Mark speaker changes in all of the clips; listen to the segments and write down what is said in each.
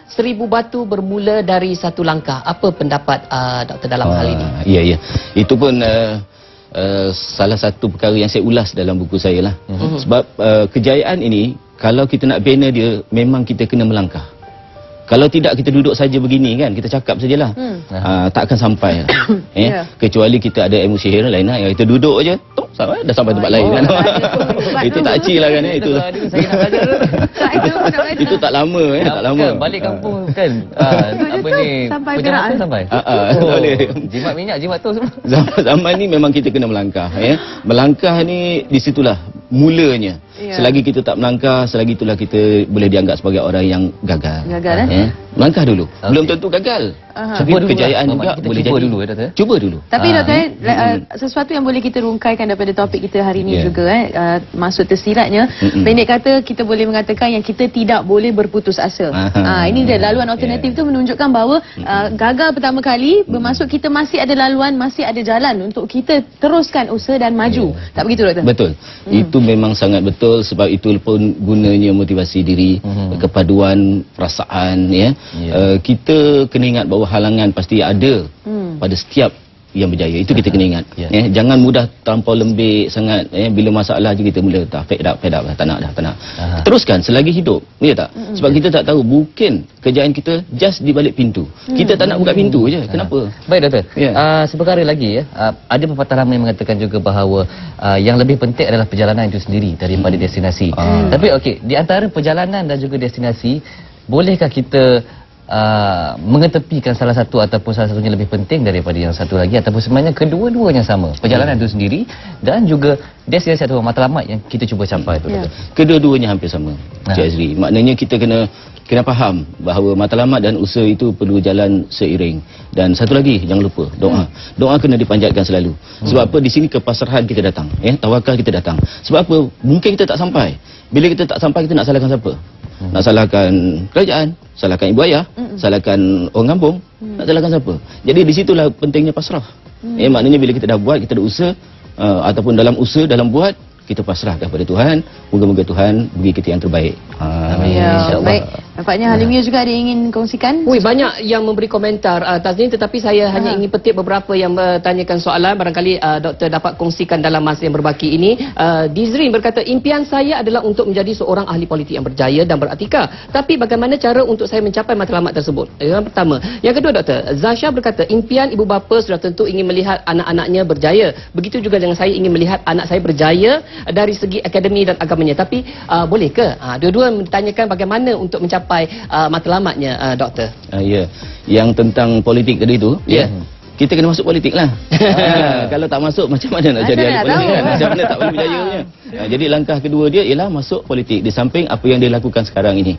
Speaker 1: 1000 batu bermula dari satu langkah. Apa pendapat doktor dalam hal ini?
Speaker 2: Ya, ya. Itu pun salah satu perkara yang saya ulas dalam buku saya lah. Sebab kejayaan ini, kalau kita nak bina dia, memang kita kena melangkah. Kalau tidak, kita duduk saja begini kan, kita cakap sajalah, tak akan sampai. Kecuali kita ada emosi hero lain lah, yang kita duduk aja, dah sampai tempat lain kan. Itu tak chill lah kan. Itu tak lama tak lama.
Speaker 3: Balik kampung kan. Apa ni?
Speaker 4: Sampai
Speaker 3: Pejabat tu sampai. Jimat minyak, jimat tu semua.
Speaker 2: Zaman ni memang kita kena melangkah. Melangkah ni di situlah mulanya. Selagi kita tak melangkah, selagi itulah kita boleh dianggap sebagai orang yang gagal. Melangkah dulu. Belum tentu gagal. Tapi kejayaan juga boleh jadi.
Speaker 3: Dulu, doktor.
Speaker 2: Cuba dulu.
Speaker 4: Tapi doktor, sesuatu yang boleh kita rungkaikan daripada topik kita hari ini juga, maksud tersiratnya, pendek kata kita boleh mengatakan yang kita tidak boleh berputus asa. Ini dia, laluan alternatif tu menunjukkan bahawa gagal pertama kali, bermaksud kita masih ada laluan, masih ada jalan untuk kita teruskan usaha dan maju. Tak begitu doktor?
Speaker 2: Betul. Itu memang sangat betul, sebab itu pun gunanya motivasi diri, kepaduan perasaan. Kita kena ingat bahawa halangan pasti ada pada setiap yang berjaya. Itu kita kena ingat. Jangan mudah terlampau lembik sangat. Bila masalah je kita mula fed up lah, tak nak. Teruskan selagi hidup. Ya tak? Sebab kita tak tahu, mungkin kejayaan kita just di balik pintu. Kita tak nak buka pintu je. Kenapa?
Speaker 3: Baik doktor. Seperkara lagi ada pepatah lama yang mengatakan juga bahawa yang lebih penting adalah perjalanan itu sendiri daripada destinasi. Tapi okey, di antara perjalanan dan juga destinasi, bolehkah kita mengetepikan salah satu ataupun salah satunya lebih penting daripada yang satu lagi, ataupun sebenarnya kedua-duanya sama, perjalanan itu sendiri dan juga destinasi atau matlamat yang kita cuba capai itu?
Speaker 2: Kedua-duanya hampir sama, Cik Azri. Maknanya kita kena faham bahawa matlamat dan usaha itu perlu jalan seiring. Dan satu lagi, jangan lupa doa. Doa kena dipanjatkan selalu. Sebab apa? Di sini kepasrahan kita datang, tawakal kita datang. Sebab apa? Mungkin kita tak sampai. Bila kita tak sampai, kita nak salahkan siapa? Nak salahkan kerajaan, salahkan ibu ayah, salahkan orang kampung, nak salahkan siapa? Jadi di situlah pentingnya pasrah. Maknanya bila kita dah buat, kita dah usaha, ataupun dalam usaha, dalam buat, kita pasrahkan kepada Tuhan. Moga-moga Tuhan beri kita yang terbaik.
Speaker 4: Baik. Nampaknya Halimia juga ada ingin kongsikan.
Speaker 1: Banyak yang memberi komentar Tazlin, tetapi saya hanya ingin petik beberapa yang bertanyakan soalan. Barangkali doktor dapat kongsikan dalam masa yang berbaki ini. Dizrin berkata, impian saya adalah untuk menjadi seorang ahli politik yang berjaya dan beretika. Tapi bagaimana cara untuk saya mencapai matlamat tersebut? Yang pertama. Yang kedua, doktor, Zasha berkata, impian ibu bapa sudah tentu ingin melihat anak-anaknya berjaya. Begitu juga dengan saya ingin melihat anak saya berjaya dari segi akademi dan agamanya. Tapi boleh ke? Dua-dua menanyakan bagaimana untuk mencapai matlamatnya, doktor.
Speaker 2: Yang tentang politik tadi tu, kita kena masuk politik lah. Kalau tak masuk, macam mana nak jadi ahli politik kan? Macam mana tak boleh berjayanya? Jadi langkah kedua dia ialah masuk politik, di samping apa yang dia lakukan sekarang ini.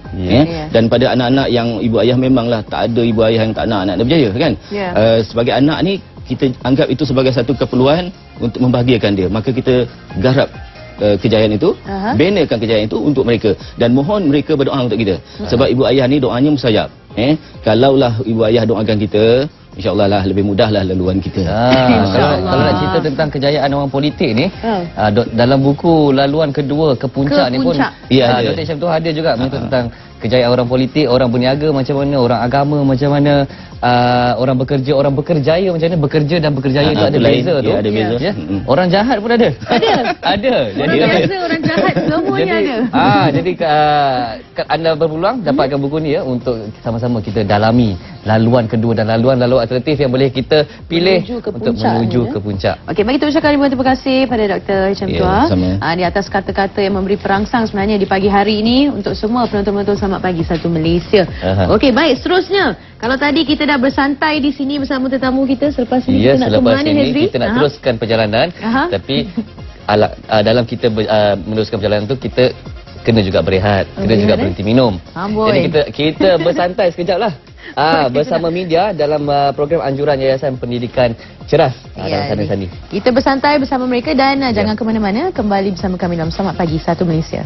Speaker 2: Dan pada anak-anak yang ibu ayah, memanglah tak ada ibu ayah yang tak nak anak dia berjaya kan? Sebagai anak ni, kita anggap itu sebagai satu keperluan untuk membahagiakan dia. Maka kita garap kejayaan itu, binakan kejayaan itu untuk mereka, dan mohon mereka berdoa untuk kita. Sebab ibu ayah ni doanya mustajab. Kalaulah ibu ayah doakan kita, InsyaAllah lah lebih mudahlah laluan kita.
Speaker 3: Kalau nak cerita tentang kejayaan orang politik ni, dalam buku laluan kedua ke puncak ni pun, Dr. Syam tu ada juga menyebut tentang kejayaan orang politik, orang berniaga macam mana, orang agama macam mana, orang bekerja, orang bekerjaya macam mana. Bekerja dan bekerjaya itu ada beza tu.
Speaker 2: Ada beza.
Speaker 3: Orang jahat pun ada. Ada.
Speaker 4: Jadi biasa orang jahat semuanya ada.
Speaker 3: Jadi anda berpeluang dapatkan buku ni untuk sama-sama kita dalami laluan kedua dan laluan alternatif yang boleh kita pilih untuk menuju ke puncak.
Speaker 4: Okey, mari kita ucapkan ribuan terima kasih pada Dr. Hisham Tua di atas kata-kata yang memberi perangsang sebenarnya di pagi hari ini untuk semua penonton-penonton Selamat Pagi Satu Malaysia. Okey, baik, seterusnya. Kalau tadi kita dah bersantai di sini bersama tetamu kita, selepas ini kita nak ke mana, Hazri?
Speaker 3: Kita nak teruskan perjalanan, tapi dalam kita meneruskan perjalanan tu, kita kena juga berehat, kena juga berhenti minum. Jadi kita bersantai sekejap lah. Bersama media dalam program anjuran Yayasan Pendidikan Ceras dalam sana-sana.
Speaker 4: Kita bersantai bersama mereka dan jangan ke mana-mana, kembali bersama kami dalam Selamat Pagi Satu Malaysia.